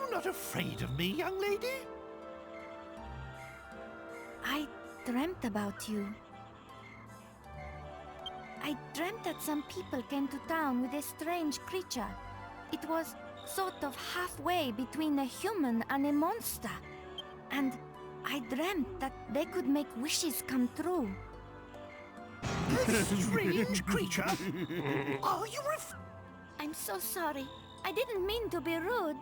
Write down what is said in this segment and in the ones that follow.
you not afraid of me, young lady? I dreamt about you. I dreamt that some people came to town with a strange creature. It was sort of halfway between a human and a monster. And I dreamt that they could make wishes come true. A strange creature? Are you I'm so sorry. I didn't mean to be rude.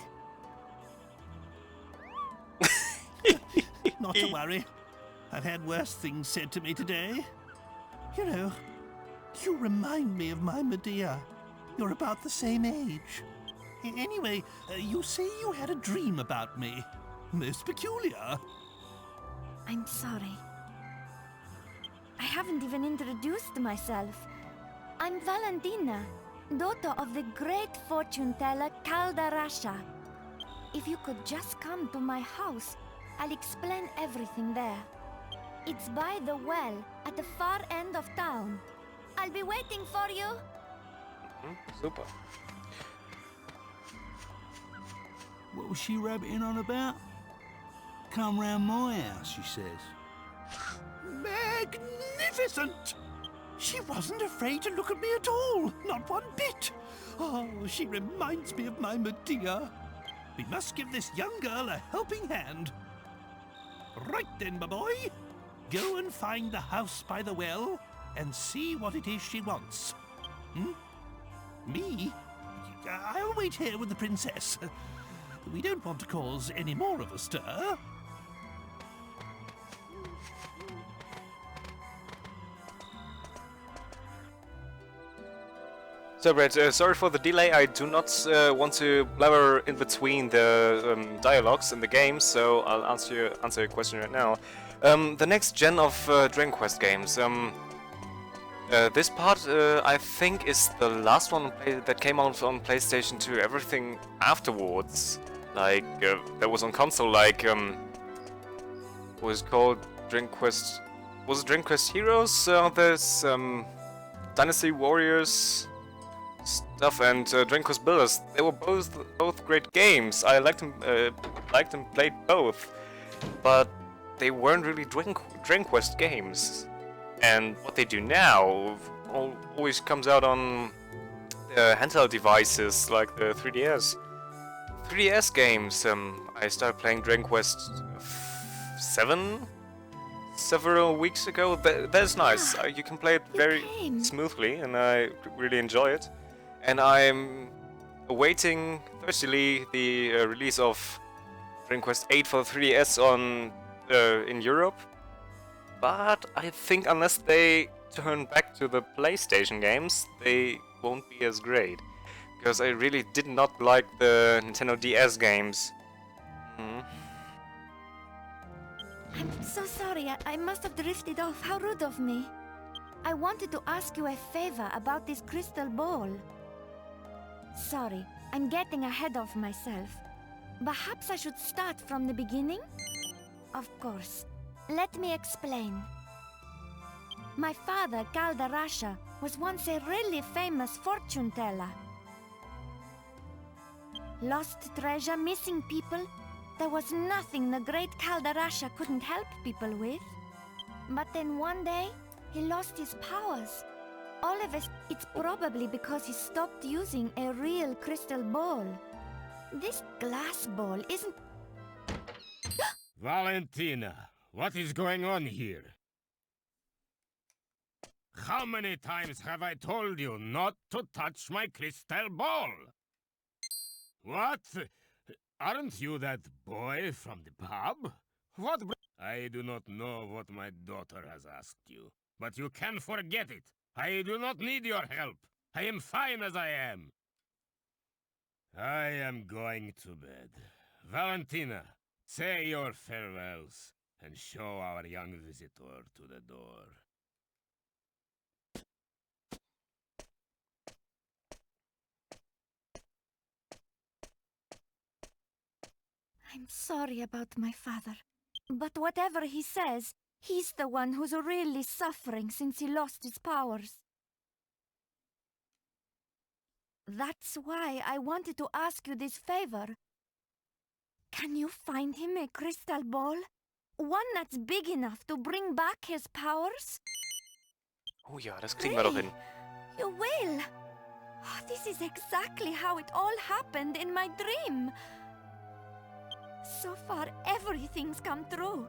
Not to worry. I've had worse things said to me today. You know, you remind me of my Medea. You're about the same age. Anyway, you say you had a dream about me. Most peculiar. I'm sorry. I haven't even introduced myself. I'm Valentina, daughter of the great fortune teller Caldarasha. If you could just come to my house, I'll explain everything there. It's by the well at the far end of town. I'll be waiting for you. Super. What was she rabbiting on about? Come round my house, she says. Magnificent! She wasn't afraid to look at me at all, not one bit. Oh, she reminds me of my Medea. We must give this young girl a helping hand. Right then, my boy. Go and find the house by the well and see what it is she wants. Me? I'll wait here with the princess. We don't want to cause any more of a stir. So, Brett, sorry for the delay. I do not want to blabber in between the dialogues in the game, so I'll answer your question right now. The next gen of Dragonquest games. This part, I think, is the last one that came out on PlayStation 2. Everything afterwards, like that was on console, like what was it called? Dragonquest. Was it Dragonquest Heroes? There's Dynasty Warriors stuff and Dragonquest Builders. They were both great games. I liked them played both, but they weren't really Dragonquest games. And what they do now always comes out on handheld devices like the 3DS. 3DS games. I started playing Dragonquest 7 several weeks ago. That's nice. You can play it very smoothly, and I really enjoy it. And I'm awaiting thirstily the release of Dragonquest 8 for 3DS in Europe. But I think unless they turn back to the PlayStation games, they won't be as great. Because I really did not like the Nintendo DS games. I'm so sorry. I must have drifted off. How rude of me. I wanted to ask you a favor about this crystal ball. Sorry, I'm getting ahead of myself. Perhaps I should start from the beginning? Of course. Let me explain. My father, Caldarasha, was once a really famous fortune teller. Lost treasure, missing people. There was nothing the great Caldarasha couldn't help people with. But then one day, he lost his powers. All of us, it's probably because he stopped using a real crystal ball. This glass ball isn't... Valentina, what is going on here? How many times have I told you not to touch my crystal ball? What? Aren't you that boy from the pub? What? I do not know what my daughter has asked you, but you can forget it. I do not need your help. I am fine as I am. I am going to bed. Valentina, say your farewells and show our young visitor to the door. I'm sorry about my father. But whatever he says, he's the one who's really suffering since he lost his powers. That's why I wanted to ask you this favor. Can you find him a crystal ball? One that's big enough to bring back his powers? Oh ja, das kriegen wir doch hin. You will. Oh, this is exactly how it all happened in my dream. So far, everything's come true.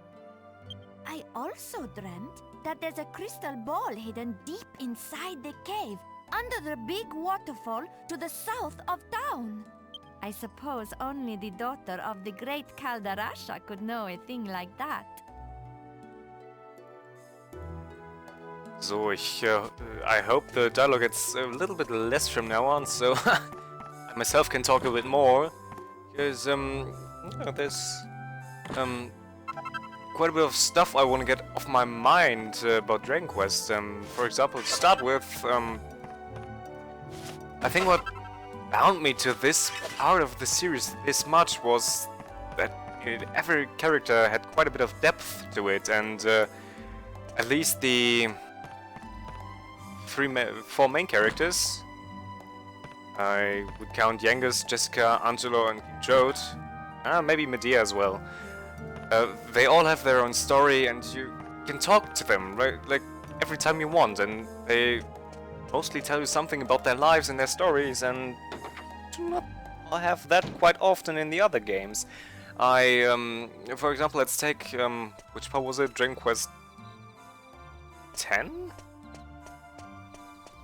I also dreamt that there's a crystal ball hidden deep inside the cave, under the big waterfall to the south of town. I suppose only the daughter of the great Kaldarasha could know a thing like that. So, I hope the dialogue gets a little bit less from now on, so I myself can talk a bit more. Because, there's, quite a bit of stuff I want to get off my mind about Dragonquest. For example, to start with, I think what bound me to this part of the series this much was that every character had quite a bit of depth to it, and at least the four main characters, I would count Yangus, Jessica, Angelo, and Jode, maybe Medea as well. They all have their own story, and you can talk to them, right? Like every time you want, and they mostly tell you something about their lives and their stories, and do not have that quite often in the other games. For example, let's take which part was it? Dragonquest 10?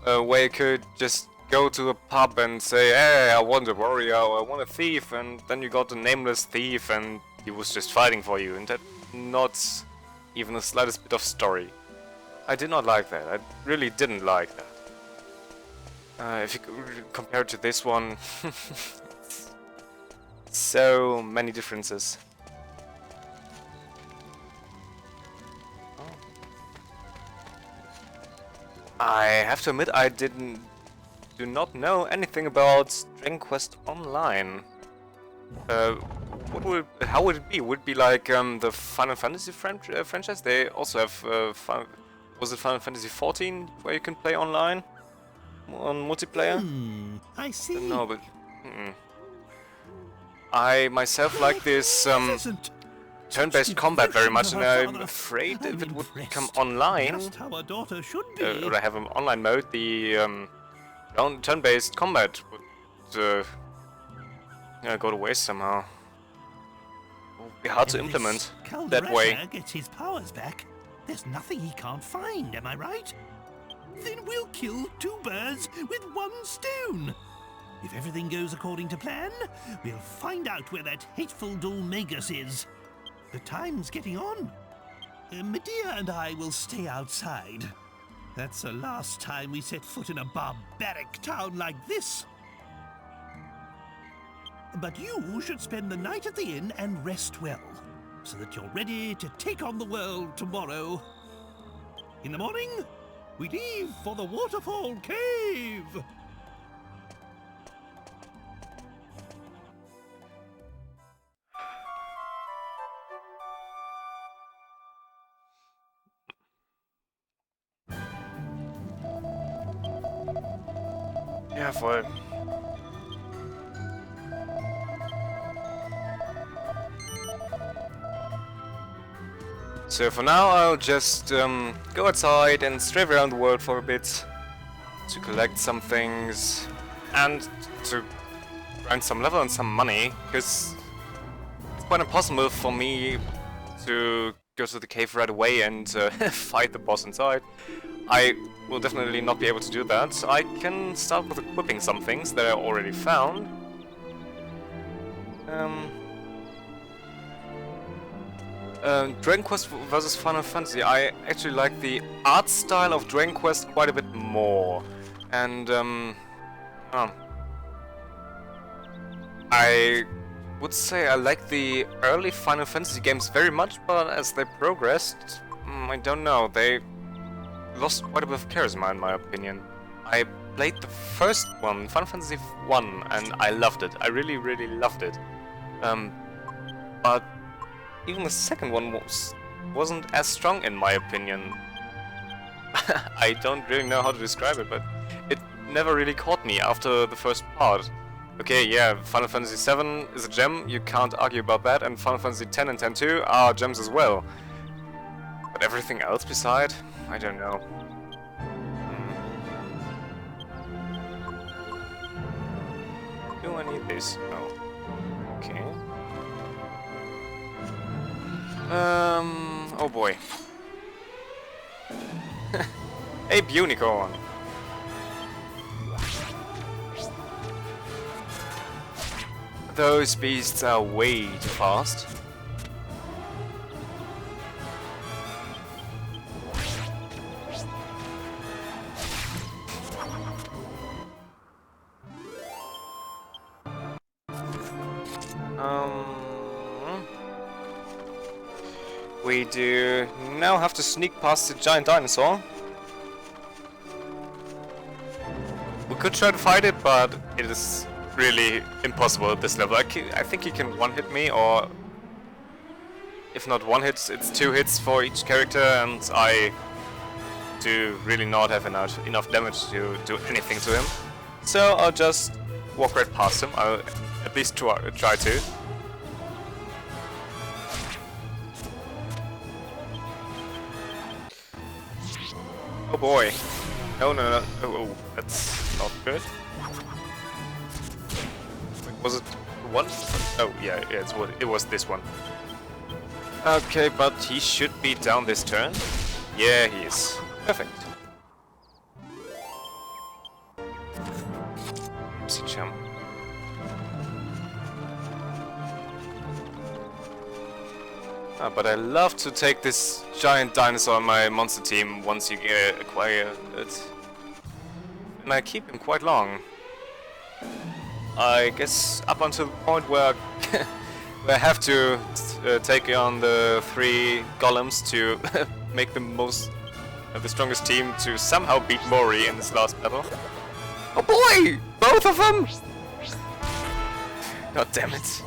Where you could just go to a pub and say, hey, I want a warrior, or I want a thief, and then you got a nameless thief, and he was just fighting for you, and that not even the slightest bit of story. I did not like that. I really didn't like that. If you compare it to this one, so many differences. I have to admit, I do not know anything about Dragonquest Online. How would it be? Would it be like the Final Fantasy franchise? They also have, was it Final Fantasy 14 where you can play online on multiplayer? I see. No, but I myself like this turn-based combat very much, and I'm afraid if it would come online, Just how a daughter should be. or I have an online mode, the turn-based combat would go to waste somehow. It would be hard to implement that way. Kaldarasha gets his powers back. There's nothing he can't find, am I right? Then we'll kill two birds with one stone. If everything goes according to plan, we'll find out where that hateful Dulmagus is. The time's getting on. Medea and I will stay outside. That's the last time we set foot in a barbaric town like this. But you should spend the night at the inn and rest well, so that you're ready to take on the world tomorrow. In the morning, we leave for the waterfall cave. Ja, voll. So for now, I'll just go outside and strafe around the world for a bit to collect some things and to grind some level and some money, because it's quite impossible for me to go to the cave right away and fight the boss inside. I will definitely not be able to do that. I can start with equipping some things that I already found. Dragonquest versus Final Fantasy. I actually like the art style of Dragonquest quite a bit more. And, I would say I like the early Final Fantasy games very much, but as they progressed, I don't know, they lost quite a bit of charisma in my opinion. I played the first one, Final Fantasy 1, and I loved it. I really, really loved it. But even the second one wasn't as strong in my opinion. I don't really know how to describe it, but it never really caught me after the first part. Okay, yeah, Final Fantasy VII is a gem, you can't argue about that, and Final Fantasy X and X-2 are gems as well. But everything else beside? I don't know. Do I need this? No. Okay. Oh boy. A unicorn. Those beasts are way too fast. We do now have to sneak past the giant dinosaur. We could try to fight it, but it is really impossible at this level. I think he can one-hit me, or if not one hit, it's 2 hits for each character, and I do really not have enough damage to do anything to him. So I'll just walk right past him. I'll at least try to. Oh boy. No, no, no. Oh, that's not good. Was it one? Oh, yeah, it was this one. Okay, but he should be down this turn. Yeah, he is. Perfect. Oopsie chum. But I love to take this giant dinosaur on my monster team once you acquire it. And I keep him quite long. I guess up until the point where I have to take on the 3 golems to make the strongest team to somehow beat Mori in this last battle. Oh boy! Both of them! God damn it.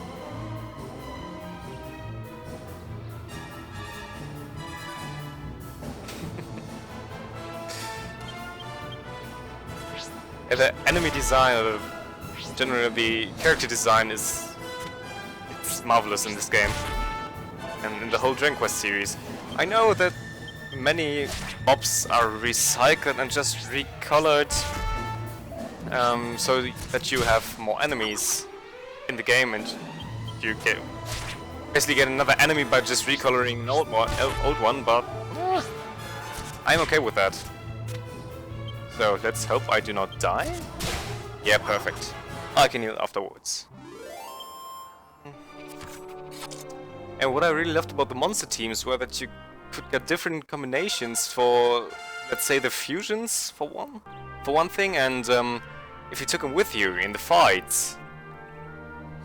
Yeah, the enemy design, or generally the character design it's marvelous in this game. And in the whole Dragonquest series. I know that many mobs are recycled and just recolored so that you have more enemies in the game, and you basically get another enemy by just recoloring an old one, but I'm okay with that. So let's hope I do not die. Yeah, perfect. I can heal afterwards. And what I really loved about the monster teams were that you could get different combinations for, let's say, the fusions for one thing, and if you took them with you in the fights,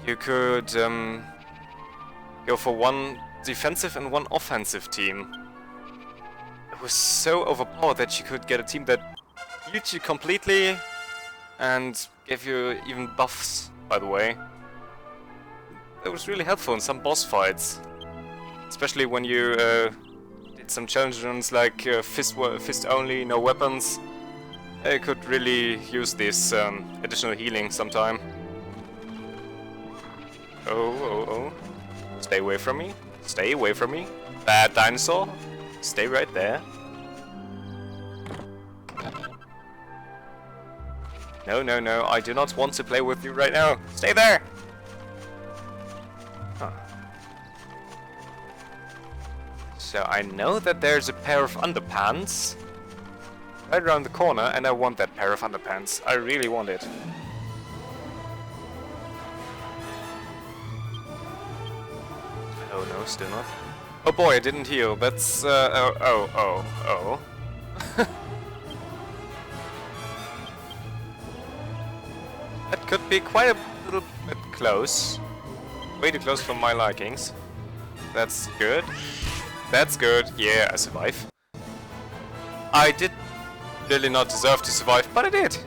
you could go for one defensive and one offensive team. It was so overpowered that you could get a team that healed you completely and gave you even buffs, by the way. That was really helpful in some boss fights, especially when you did some challenge runs like fist only, no weapons. You could really use this additional healing sometime. Oh. Stay away from me. Stay away from me. Bad dinosaur. Stay right there. No, I do not want to play with you right now. Stay there! Huh. So I know that there's a pair of underpants right around the corner, and I want that pair of underpants. I really want it. Oh no, still not. Oh boy, I didn't heal. That's oh. That could be quite a little bit close. Way too close for my likings. That's good. That's good. Yeah, I survive. I did really not deserve to survive, but I did.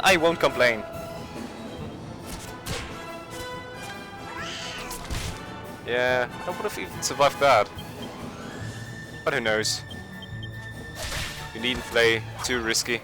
I won't complain. Yeah, I would have even survived that. But who knows? You needn't play too risky.